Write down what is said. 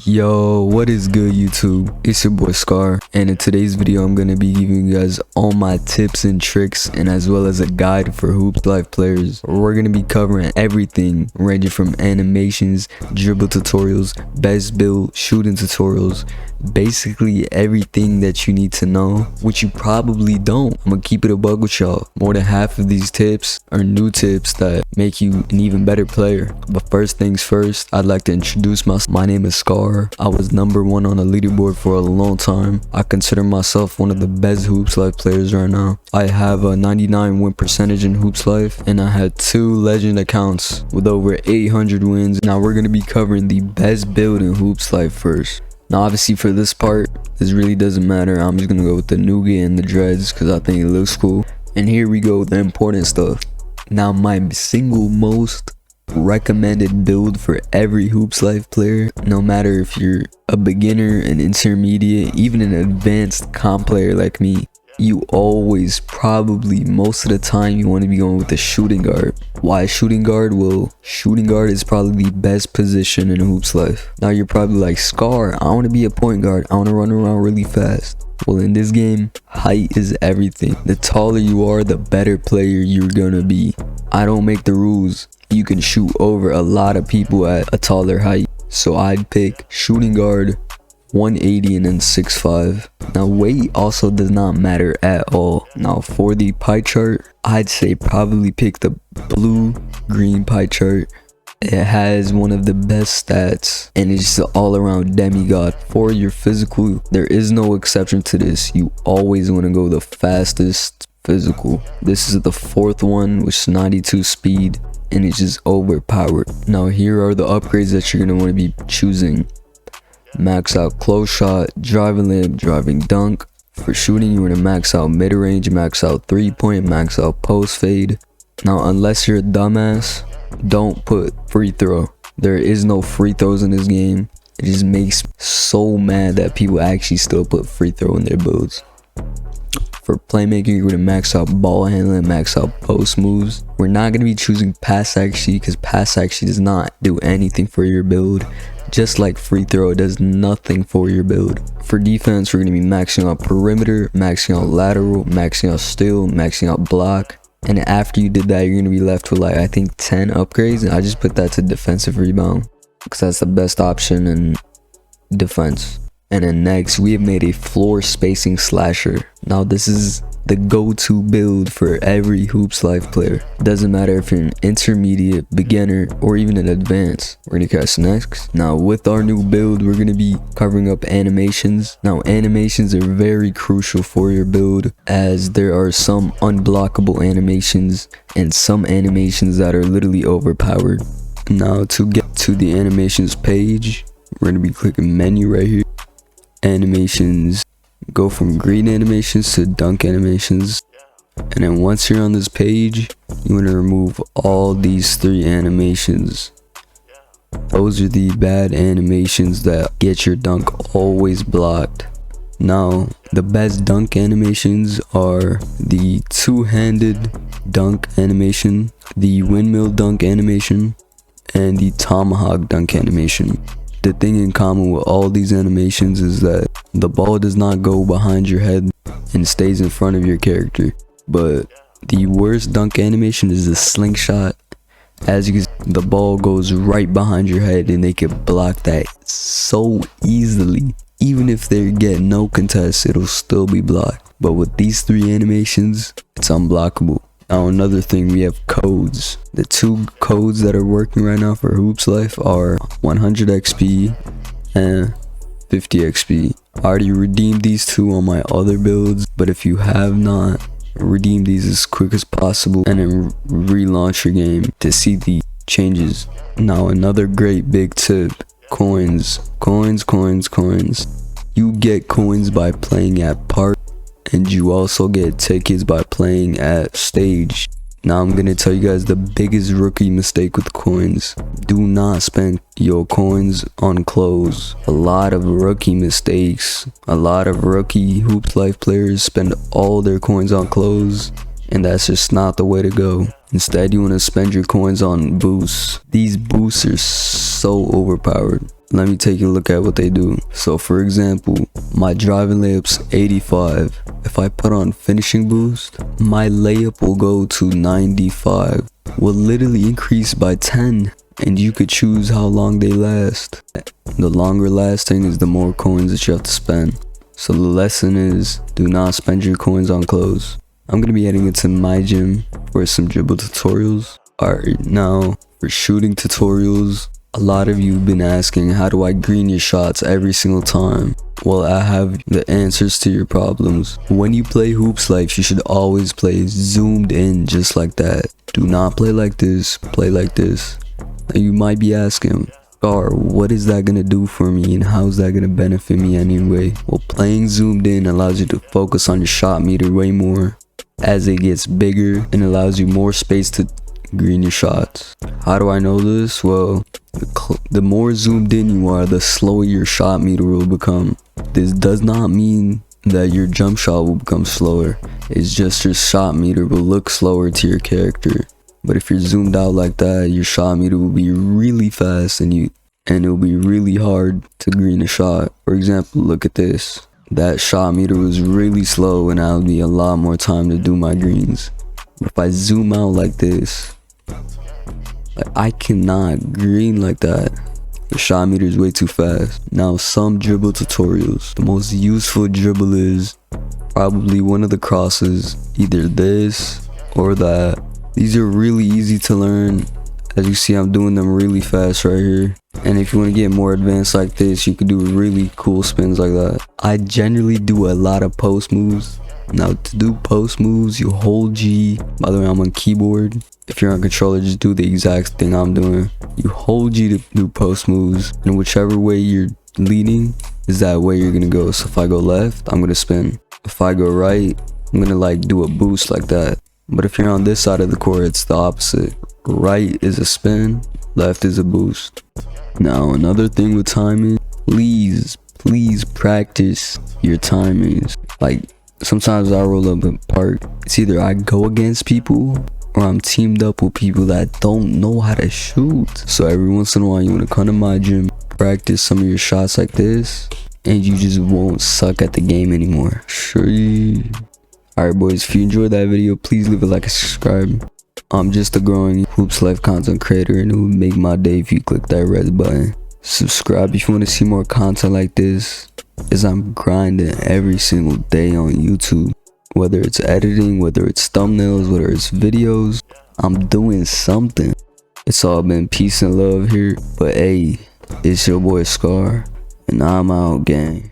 Yo, what is good YouTube? It's your boy Scar, and in today's video I'm gonna be giving you guys all my tips and tricks and as well as a guide for Hoops Life players. We're gonna be covering everything ranging from animations, dribble tutorials, best build, shooting tutorials, basically everything that you need to know, which you probably don't. I'm gonna keep it a bug with y'all. More than half of these tips are new tips that make you an even better player. But first things first, I'd like to introduce myself. My name is Scar. I was #1 on the leaderboard for a long time. I consider myself one of the best Hoops Life players right now. I have a 99 win percentage in Hoops Life, and I had 2 legend accounts with over 800 wins. Now we're gonna be covering the best build in Hoops Life first. Now obviously for this part, this really doesn't matter. I'm just gonna go with the nougat and the dreads because I think it looks cool. And here we go, the important stuff. Now my single most recommended build for every Hoops Life player, no matter if you're a beginner, an intermediate, even an advanced comp player like me, you always, probably most of the time, you want to be going with the shooting guard. Why shooting guard? Well, shooting guard is probably the best position in Hoops Life. Now you're probably like, Scar, I want to be a point guard, I want to run around really fast. Well, in this game, height is everything. The taller you are, the better player you're gonna be. I don't make the rules. You can shoot over a lot of people at a taller height. So I'd pick shooting guard, 180 and then 6'5". Now weight also does not matter at all. Now for the pie chart, I'd say probably pick the blue-green pie chart. It has one of the best stats and it's just an all-around demigod. For your physical, there is no exception to this. You always want to go the fastest physical. This is the 4th one, which is 92 speed, and it's just overpowered. Now here are the upgrades that you're going to want to be choosing. Max out close shot, driving layup, driving dunk. For shooting, you want to max out mid-range, max out 3-point, max out post fade. Now unless you're a dumbass, don't put free throw. There is no free throws in this game. It just makes me so mad that people actually still put free throw in their builds. For playmaking, you're going to max out ball handling, max out post moves. We're not going to be choosing pass accuracy because pass accuracy does not do anything for your build. Just like free throw does nothing for your build. For defense, we're going to be maxing out perimeter, maxing out lateral, maxing out steal, maxing out block. And after you did that, you're going to be left with like, I think 10 upgrades. And I just put that to defensive rebound because that's the best option in defense. And then next, we have made a floor spacing slasher. Now this is the go-to build for every Hoops Life player. Doesn't matter if you're an intermediate, beginner, or even an advanced. We're gonna catch next. Now with our new build, we're gonna be covering up animations. Now animations are very crucial for your build as there are some unblockable animations and some animations that are literally overpowered. Now to get to the animations page, we're gonna be clicking menu right here. Animations, go from green animations to dunk animations, and then once you're on this page, you want to remove all these 3 animations. Those are the bad animations that get your dunk always blocked. Now the best dunk animations are the 2-handed dunk animation, the windmill dunk animation, and the tomahawk dunk animation. The thing in common with all these animations is that the ball does not go behind your head and stays in front of your character. But the worst dunk animation is the slingshot. As you can see, the ball goes right behind your head and they can block that so easily. Even if they get no contest, it'll still be blocked. But with these 3 animations, it's unblockable. Now another thing, we have codes. The 2 codes that are working right now for Hoops Life are 100 XP and 50 XP. I already redeemed these 2 on my other builds, but if you have not, redeem these as quick as possible and then relaunch your game to see the changes. Now another great big tip, coins. You get coins by playing at park, and you also get tickets by playing at stage. Now I'm gonna tell you guys the biggest rookie mistake with coins. Do not spend your coins on clothes. A lot of rookie mistakes. A lot of rookie Hoops Life players spend all their coins on clothes, and that's just not the way to go. Instead, you want to spend your coins on boosts. These boosts are so overpowered. let me take a look at what they do. So for example, my driving layup's 85. If I put on finishing boost, my layup will go to 95. Will literally increase by 10. And you could choose how long they last. The longer lasting is the more coins that you have to spend. So the lesson is, do not spend your coins on clothes. I'm going to be heading into my gym for some dribble tutorials. Alright, now for shooting tutorials, a lot of you have been asking, how do I green your shots every single time? Well, I have the answers to your problems. When you play Hoops Life, you should always play zoomed in just like that. Do not play like this, play like this. Now you might be asking, Scar, what is that gonna do for me and how is that gonna benefit me anyway? Well, playing zoomed in allows you to focus on your shot meter way more. As it gets bigger, and allows you more space to green your shots. How do I know this? Well, the more zoomed in you are, the slower your shot meter will become. This does not mean that your jump shot will become slower. It's just your shot meter will look slower to your character. But if you're zoomed out like that, your shot meter will be really fast and it will be really hard to green a shot. For example, look at this. That shot meter was really slow and I'll be a lot more time to do my greens. But if I zoom out like this, I cannot green like that. The shot meter is way too fast. Now some dribble tutorials. The most useful dribble is probably one of the crosses, either this or that. These are really easy to learn. As you see, I'm doing them really fast right here. And if you want to get more advanced like this, you could do really cool spins like that. I generally do a lot of post moves. Now to do post moves, you hold G. By the way, I'm on keyboard. If you're on controller, just do the exact thing I'm doing. You hold G to do post moves, and whichever way you're leading is that way you're gonna go. So if I go left, I'm gonna spin. If I go right, I'm gonna like do a boost like that. But if you're on this side of the court, it's the opposite. Right is a spin, left is a boost. Now another thing with timing, please practice your timings. Like sometimes I roll up in park, it's either I go against people or I'm teamed up with people that don't know how to shoot. So every once in a while you want to come to my gym, practice some of your shots like this, and you just won't suck at the game anymore. Sure. Alright boys, if you enjoyed that video, please leave a like and subscribe. I'm just a growing Hoops Life content creator, and it would make my day if you click that red button. Subscribe if you want to see more content like this, as I'm grinding every single day on YouTube. Whether it's editing, whether it's thumbnails, whether it's videos, I'm doing something. It's all been peace and love here, but hey, it's your boy Scar, and I'm out, gang.